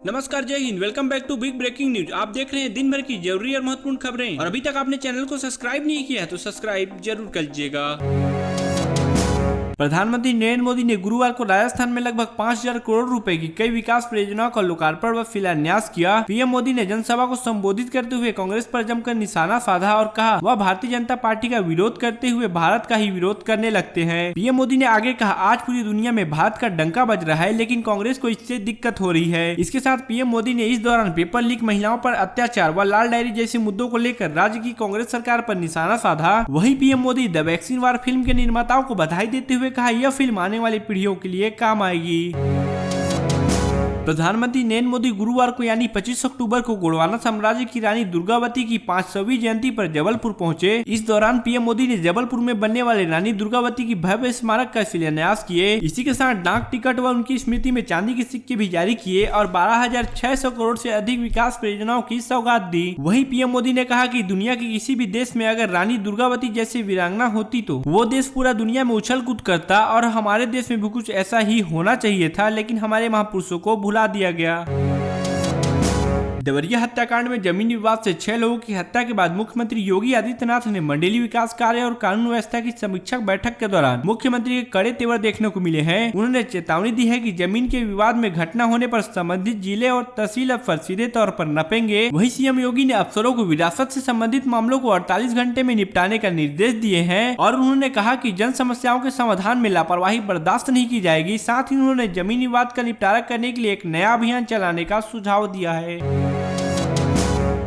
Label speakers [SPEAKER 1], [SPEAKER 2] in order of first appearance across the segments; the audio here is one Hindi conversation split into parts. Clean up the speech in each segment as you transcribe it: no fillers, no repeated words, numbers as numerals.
[SPEAKER 1] नमस्कार, जय Hind. Welcome back to big breaking news. आप देख रहे हैं दिन भर की जरूरी और महत्वपूर्ण खबरें और अभी तक आपने चैनल को सब्सक्राइब नहीं किया है तो सब्सक्राइब जरूर कर लीजिएगा। प्रधानमंत्री नरेंद्र मोदी ने गुरुवार को राजस्थान में लगभग 5,000 करोड़ रुपए की कई विकास परियोजनाओं का लोकार्पण व शिलान्यास किया। पीएम मोदी ने जनसभा को संबोधित करते हुए कांग्रेस पर जमकर निशाना साधा और कहा वह भारतीय जनता पार्टी का विरोध करते हुए भारत का ही विरोध करने लगते हैं। पीएम मोदी ने आगे कहा, आज पूरी दुनिया में भारत का डंका बज रहा है, लेकिन कांग्रेस को इससे दिक्कत हो रही है। इसके साथ पीएम मोदी ने इस दौरान पेपर लीक, महिलाओं पर अत्याचार व लाल डायरी जैसे मुद्दों को लेकर राज्य की कांग्रेस सरकार पर निशाना साधा। वहीं PM Modi the vaccine war film के निर्माताओं को बधाई देते हुए कहा, यह फिल्म आने वाली पीढ़ियों के लिए काम आएगी। प्रधानमंत्री नरेंद्र मोदी गुरुवार को यानी 25 अक्टूबर को गोंडवाना साम्राज्य की रानी दुर्गावती की 500वीं जयंती पर जबलपुर पहुंचे। इस दौरान पीएम मोदी ने जबलपुर में बनने वाले रानी दुर्गावती की भव्य स्मारक का शिलान्यास किए। इसी के साथ डाक टिकट व उनकी स्मृति में चांदी के सिक्के भी जारी किए और 12,600 करोड़ से अधिक विकास परियोजनाओं की सौगात दी। वहीं पीएम मोदी ने कहा कि दुनिया के किसी भी देश में अगर रानी दुर्गावती जैसी वीरांगना होती तो वो देश पूरा दुनिया में उछल कूद करता और हमारे देश में भी कुछ ऐसा ही होना चाहिए था, लेकिन हमारे महापुरुषों को भुला दिया गया। देवरिया हत्याकांड में जमीन विवाद से 6 लोगों की हत्या के बाद मुख्यमंत्री योगी आदित्यनाथ ने मंडलीय विकास कार्य और कानून व्यवस्था की समीक्षक बैठक के दौरान मुख्यमंत्री के कड़े तेवर देखने को मिले हैं। उन्होंने चेतावनी दी है कि जमीन के विवाद में घटना होने पर संबंधित जिले और तहसील अफसर सीधे तौर पर नपेंगे। वहीं सीएम योगी ने अफसरों को विरासत से संबंधित मामलों को 48 घंटे में निपटाने का निर्देश दिए हैं और उन्होंने कहा कि जन समस्याओं के समाधान में लापरवाही बर्दाश्त नहीं की जाएगी। साथ ही उन्होंने जमीन विवाद का निपटारा करने के लिए एक नया अभियान चलाने का सुझाव दिया है।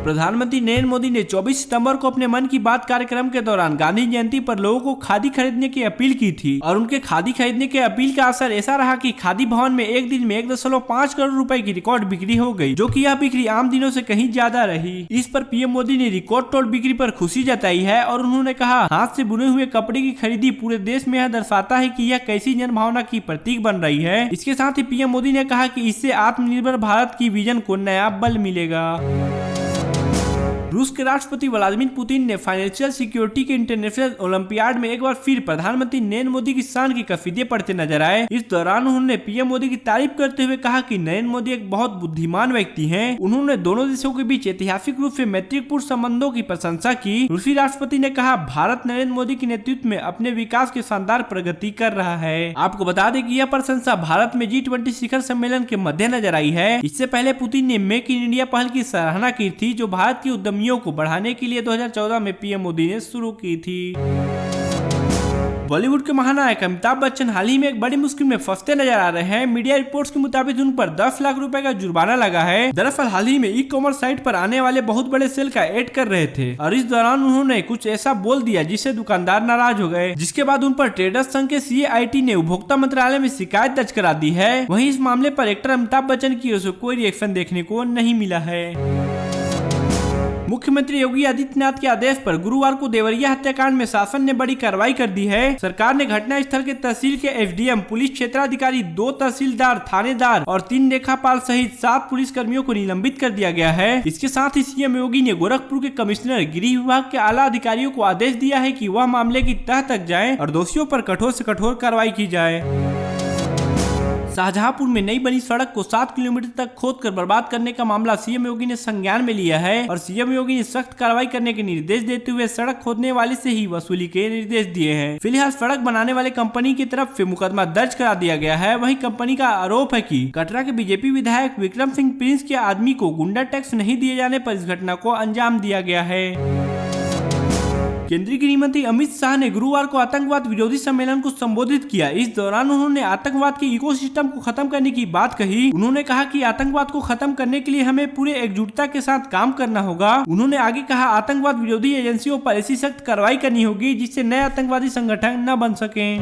[SPEAKER 1] प्रधानमंत्री नरेंद्र मोदी ने 24 सितंबर को अपने मन की बात कार्यक्रम के दौरान गांधी जयंती पर लोगों को खादी खरीदने की अपील की थी और उनके खादी खरीदने के अपील का असर ऐसा रहा कि खादी भवन में एक दिन में 1.5 करोड़ रुपए की रिकॉर्ड बिक्री हो गई, जो कि यह बिक्री आम दिनों से कहीं ज्यादा रही। इस पर पीएम मोदी ने रिकॉर्ड तोड़ बिक्री पर खुशी जताई है और उन्होंने कहा, हाथ से बुने हुए कपड़े की खरीदी पूरे देश में यह दर्शाता है कि यह कैसी जनभावना की प्रतीक बन रही है। इसके साथ ही पीएम मोदी ने कहा कि इससे आत्मनिर्भर भारत की विजन को नया बल मिलेगा। रूस के राष्ट्रपति व्लादिमीर पुतिन ने फाइनेंशियल सिक्योरिटी के इंटरनेशनल ओलंपियाड में एक बार फिर प्रधानमंत्री नरेंद्र मोदी की शान की कसीदे पढ़ते नजर आए। इस दौरान उन्होंने पीएम मोदी की तारीफ करते हुए कहा कि नरेंद्र मोदी एक बहुत बुद्धिमान व्यक्ति हैं। उन्होंने दोनों देशों के बीच ऐतिहासिक रूप से मैत्रीपूर्ण संबंधों की प्रशंसा की। रूसी राष्ट्रपति ने कहा, भारत नरेंद्र मोदी के नेतृत्व में अपने विकास की शानदार प्रगति कर रहा है। आपको बता दें कि यह प्रशंसा भारत में G20 शिखर सम्मेलन के मद्देनजर आई है। इससे पहले पुतिन ने मेक इन इंडिया पहल की सराहना की थी, जो भारत की उद्यमियों को बढ़ाने के लिए 2014 में पीएम मोदी ने शुरू की थी। बॉलीवुड के महानायक अमिताभ बच्चन हाल ही में एक बड़ी मुश्किल में फंसते नजर आ रहे हैं। मीडिया रिपोर्ट्स के मुताबिक उन पर 10 लाख रुपए का जुर्माना लगा है। दरअसल हाल ही में ई कॉमर्स साइट पर आने वाले बहुत बड़े सेल का ऐड कर रहे थे और इस दौरान उन्होंने कुछ ऐसा बोल दिया जिससे दुकानदार नाराज हो गए, जिसके बाद उन पर ट्रेडर्स संघ के CIT ने उपभोक्ता मंत्रालय में शिकायत दर्ज करा दी है। वहीं इस मामले पर एक्टर अमिताभ बच्चन की ओर से कोई रिएक्शन देखने को नहीं मिला है। मुख्यमंत्री योगी आदित्यनाथ के आदेश पर गुरुवार को देवरिया हत्याकांड में शासन ने बड़ी कार्रवाई कर दी है। सरकार ने घटना स्थल के तहसील के SDM, पुलिस क्षेत्राधिकारी, 2 तहसीलदार, थानेदार और 3 लेखापाल सहित 7 पुलिस कर्मियों को निलंबित कर दिया गया है। इसके साथ ही सीएम योगी ने गोरखपुर के कमिश्नर, गृह विभाग के आला अधिकारियों को आदेश दिया है कि वह मामले की तह तक जाएं और दोषियों पर कठोर से कठोर कार्रवाई की जाए। शाहजहांपुर में नई बनी सड़क को 7 किलोमीटर तक खोदकर बर्बाद करने का मामला सीएम योगी ने संज्ञान में लिया है और सीएम योगी ने सख्त कार्रवाई करने के निर्देश देते हुए सड़क खोदने वाले से ही वसूली के निर्देश दिए हैं। फिलहाल सड़क बनाने वाले कंपनी की तरफ से मुकदमा दर्ज करा दिया गया है। वहीं कंपनी का आरोप है कि कटरा के बीजेपी विधायक विक्रम सिंह प्रिंस के आदमी को गुंडा टैक्स नहीं दिए जाने पर इस घटना को अंजाम दिया गया है। केंद्रीय गृह मंत्री अमित शाह ने गुरुवार को आतंकवाद विरोधी सम्मेलन को संबोधित किया। इस दौरान उन्होंने आतंकवाद के इकोसिस्टम को खत्म करने की बात कही। उन्होंने कहा कि आतंकवाद को खत्म करने के लिए हमें पूरे एकजुटता के साथ काम करना होगा। उन्होंने आगे कहा, आतंकवाद विरोधी एजेंसियों पर ऐसी सख्त कार्रवाई करनी होगी जिससे नए आतंकवादी संगठन न बन सके।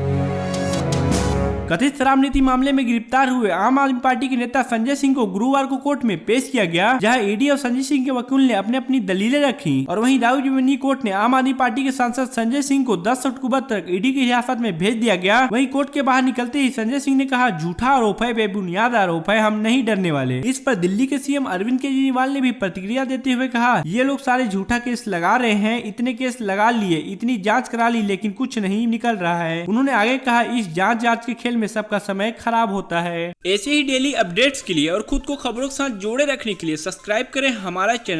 [SPEAKER 1] कथित शराब नीति मामले में गिरफ्तार हुए आम आदमी पार्टी के नेता संजय सिंह को गुरुवार को कोर्ट में पेश किया गया, जहां ईडी और संजय सिंह के वकील ने अपनी दलीलें रखी और वहीं राउजमनी कोर्ट ने आम आदमी पार्टी के सांसद संजय सिंह को 10 अक्टूबर तक ईडी की हिरासत में भेज दिया गया। वहीं कोर्ट के बाहर निकलते ही संजय सिंह ने कहा, झूठा आरोप है, बेबुनियाद आरोप है, हम नहीं डरने वाले। इस पर दिल्ली के सीएम अरविंद केजरीवाल ने भी प्रतिक्रिया देते हुए कहा, ये लोग सारे झूठा केस लगा रहे हैं, इतने केस लगा लिए, इतनी जाँच करा ली, लेकिन कुछ नहीं निकल रहा है। उन्होंने आगे कहा, इस जाँच के खेल में सबका समय खराब होता है। ऐसे ही डेली अपडेट्स के लिए और खुद को खबरों के साथ जोड़े रखने के लिए सब्सक्राइब करें हमारा चैनल।